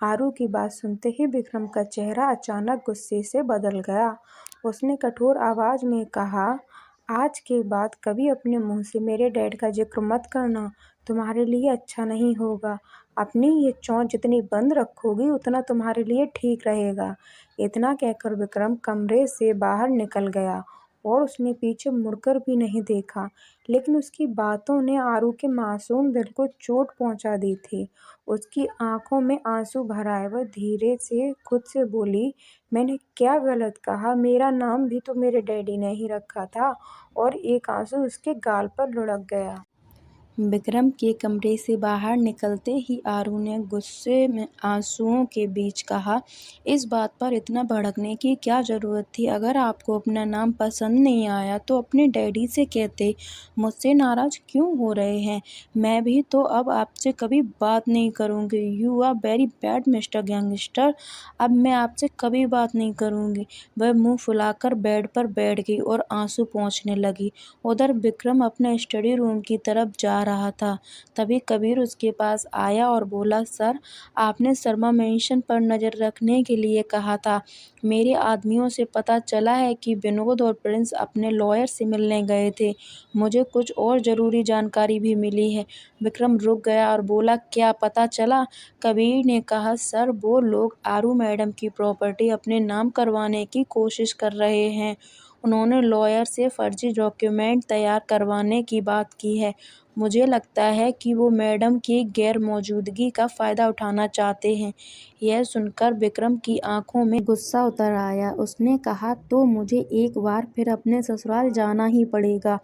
आरू की बात सुनते ही विक्रम का चेहरा अचानक गुस्से से बदल गया। उसने कठोर आवाज में कहा, आज के बाद कभी अपने मुंह से मेरे डैड का जिक्र मत करना, तुम्हारे लिए अच्छा नहीं होगा। अपनी ये चोंच जितनी बंद रखोगी उतना तुम्हारे लिए ठीक रहेगा। इतना कहकर विक्रम कमरे से बाहर निकल गया और उसने पीछे मुड़कर भी नहीं देखा। लेकिन उसकी बातों ने आरू के मासूम दिल को चोट पहुंचा दी थी। उसकी आंखों में आंसू भर आए। वह धीरे से खुद से बोली, मैंने क्या गलत कहा? मेरा नाम भी तो मेरे डैडी ने ही रखा था। और एक आंसू उसके गाल पर लुढ़क गया। विक्रम के कमरे से बाहर निकलते ही आरू ने गुस्से में आंसुओं के बीच कहा, इस बात पर इतना भड़कने की क्या ज़रूरत थी? अगर आपको अपना नाम पसंद नहीं आया तो अपने डैडी से कहते, मुझसे नाराज़ क्यों हो रहे हैं? मैं भी तो अब आपसे कभी बात नहीं करूँगी। You are very bad mister gangster, अब मैं आपसे कभी बात नहीं करूँगी। वह मुँह फुलाकर बेड पर बैठ गई और आंसू पोंछने लगी। उधर विक्रम अपने स्टडी रूम की तरफ जा रहा था। तभी कबीर उसके पास आया और बोला, सर, आपने शर्मा मेंशन पर नज़र रखने के लिए कहा था। मेरे आदमियों से पता चला है कि विनोद और प्रिंस अपने लॉयर से मिलने गए थे। मुझे कुछ और ज़रूरी जानकारी भी मिली है। विक्रम रुक गया और बोला, क्या पता चला? कबीर ने कहा, सर, वो लोग आरू मैडम की प्रॉपर्टी अपने नाम करवाने की कोशिश कर रहे हैं। उन्होंने लॉयर से फर्जी डॉक्यूमेंट तैयार करवाने की बात की है। मुझे लगता है कि वो मैडम की गैर मौजूदगी का फ़ायदा उठाना चाहते हैं। यह सुनकर विक्रम की आंखों में गुस्सा उतर आया। उसने कहा, तो मुझे एक बार फिर अपने ससुराल जाना ही पड़ेगा।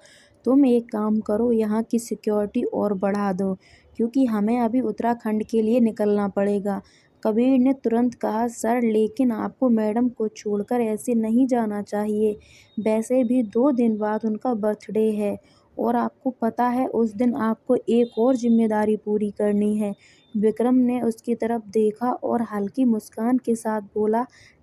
तुम एक काम करो, यहाँ की सिक्योरिटी और बढ़ा दो, क्योंकि हमें अभी उत्तराखंड के लिए निकलना पड़ेगा। कबीर ने तुरंत कहा, सर लेकिन आपको मैडम को छोड़कर ऐसे नहीं जाना चाहिए। वैसे भी 2 दिन बाद उनका बर्थडे है और आपको पता है उस दिन आपको एक और जिम्मेदारी पूरी करनी है। विक्रम ने उसकी तरफ देखा और हल्की मुस्कान के साथ बोला,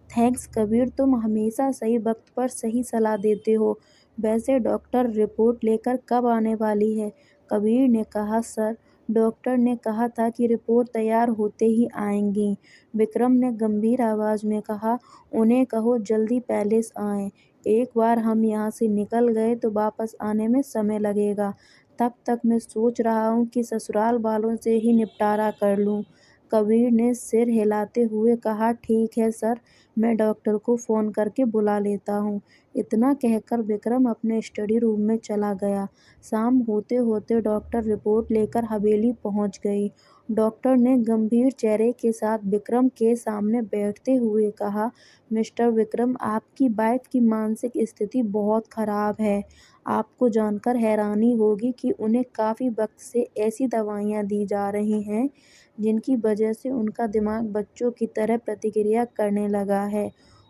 थैंक्स कबीर, तुम हमेशा सही वक्त पर सही सलाह देते हो। वैसे डॉक्टर रिपोर्ट लेकर कब आने वाली है? कबीर ने कहा, सर डॉक्टर ने कहा था कि रिपोर्ट तैयार होते ही आएंगी। विक्रम ने गंभीर आवाज में कहा, उन्हें कहो जल्दी पैलेस आएं। एक बार हम यहाँ से निकल गए तो वापस आने में समय लगेगा। तब तक मैं सोच रहा हूँ कि ससुराल वालों से ही निपटारा कर लूँ। कबीर ने सिर हिलाते हुए कहा, ठीक है सर, मैं डॉक्टर को फ़ोन करके बुला लेता हूँ। इतना कहकर विक्रम अपने स्टडी रूम में चला गया। शाम होते होते डॉक्टर रिपोर्ट लेकर हवेली पहुंच गई। डॉक्टर ने गंभीर चेहरे के साथ विक्रम के सामने बैठते हुए कहा, मिस्टर विक्रम, आपकी वाइफ की मानसिक स्थिति बहुत खराब है। आपको जानकर हैरानी होगी कि उन्हें काफ़ी वक्त से ऐसी दवाइयाँ दी जा रही हैं जिनकी वजह से उनका दिमाग बच्चों की तरह प्रतिक्रिया करने लगा है।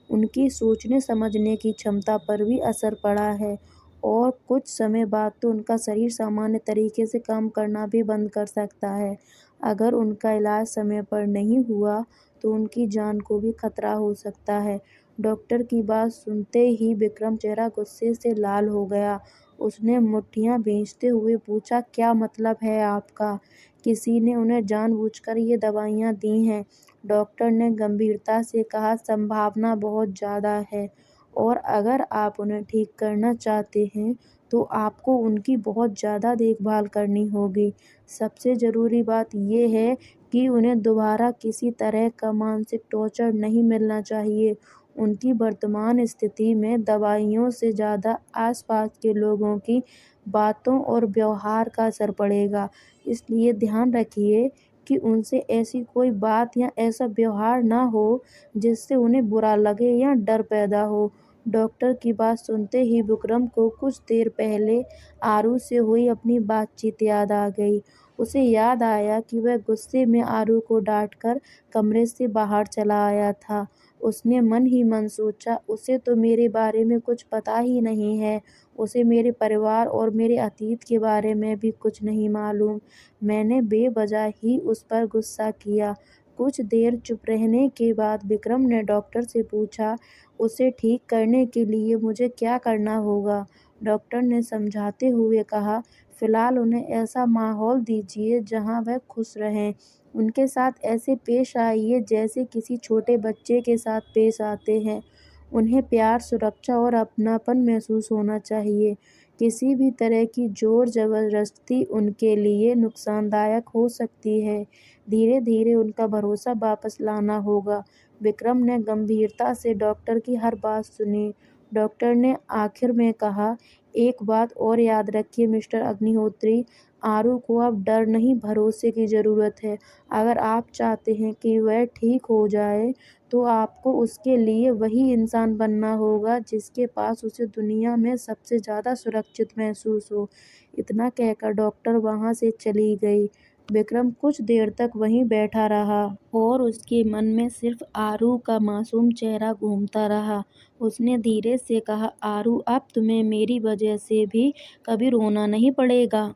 उनकी सोचने समझने की क्षमता पर भी असर पड़ा है और कुछ समय बाद तो उनका शरीर सामान्य तरीके से काम करना भी बंद कर सकता है। अगर उनका इलाज समय पर नहीं हुआ तो उनकी जान को भी खतरा हो सकता है। डॉक्टर की बात सुनते ही विक्रम चेहरा गुस्से से लाल हो गया। उसने मुट्ठियां भींचते हुए पूछा, क्या मतलब है आपका? किसी ने उन्हें जानबूझकर ये दवाइयाँ दी हैं? डॉक्टर ने गंभीरता से कहा, संभावना बहुत ज़्यादा है और अगर आप उन्हें ठीक करना चाहते हैं तो आपको उनकी बहुत ज़्यादा देखभाल करनी होगी। सबसे ज़रूरी बात ये है कि उन्हें दोबारा किसी तरह का मानसिक टॉर्चर नहीं मिलना चाहिए। उनकी वर्तमान स्थिति में दवाइयों से ज़्यादा आसपास के लोगों की बातों और व्यवहार का असर पड़ेगा। इसलिए ध्यान रखिए कि उनसे ऐसी कोई बात या ऐसा व्यवहार ना हो जिससे उन्हें बुरा लगे या डर पैदा हो। डॉक्टर की बात सुनते ही विक्रम को कुछ देर पहले आरू से हुई अपनी बातचीत याद आ गई। उसे याद आया कि वह गुस्से में आरू को डांटकर कमरे से बाहर चला आया था। उसने मन ही मन सोचा, उसे तो मेरे बारे में कुछ पता ही नहीं है। उसे मेरे परिवार और मेरे अतीत के बारे में भी कुछ नहीं मालूम। मैंने बेवजह ही उस पर गुस्सा किया। कुछ देर चुप रहने के बाद विक्रम ने डॉक्टर से पूछा, उसे ठीक करने के लिए मुझे क्या करना होगा? डॉक्टर ने समझाते हुए कहा, फिलहाल उन्हें ऐसा माहौल दीजिए जहां वह खुश रहें। उनके साथ ऐसे पेश आइए जैसे किसी छोटे बच्चे के साथ पेश आते हैं। उन्हें प्यार, सुरक्षा और अपनापन महसूस होना चाहिए। किसी भी तरह की जोर जबरदस्ती उनके लिए नुकसानदायक हो सकती है। धीरे धीरे उनका भरोसा वापस लाना होगा। विक्रम ने गंभीरता से डॉक्टर की हर बात सुनी। डॉक्टर ने आखिर में कहा, एक बात और याद रखिए मिस्टर अग्निहोत्री, आरू को अब डर नहीं भरोसे की ज़रूरत है। अगर आप चाहते हैं कि वह ठीक हो जाए तो आपको उसके लिए वही इंसान बनना होगा जिसके पास उसे दुनिया में सबसे ज़्यादा सुरक्षित महसूस हो। इतना कहकर डॉक्टर वहाँ से चली गई। विक्रम कुछ देर तक वहीं बैठा रहा और उसके मन में सिर्फ आरू का मासूम चेहरा घूमता रहा। उसने धीरे से कहा, आरू, अब तुम्हें मेरी वजह से भी कभी रोना नहीं पड़ेगा।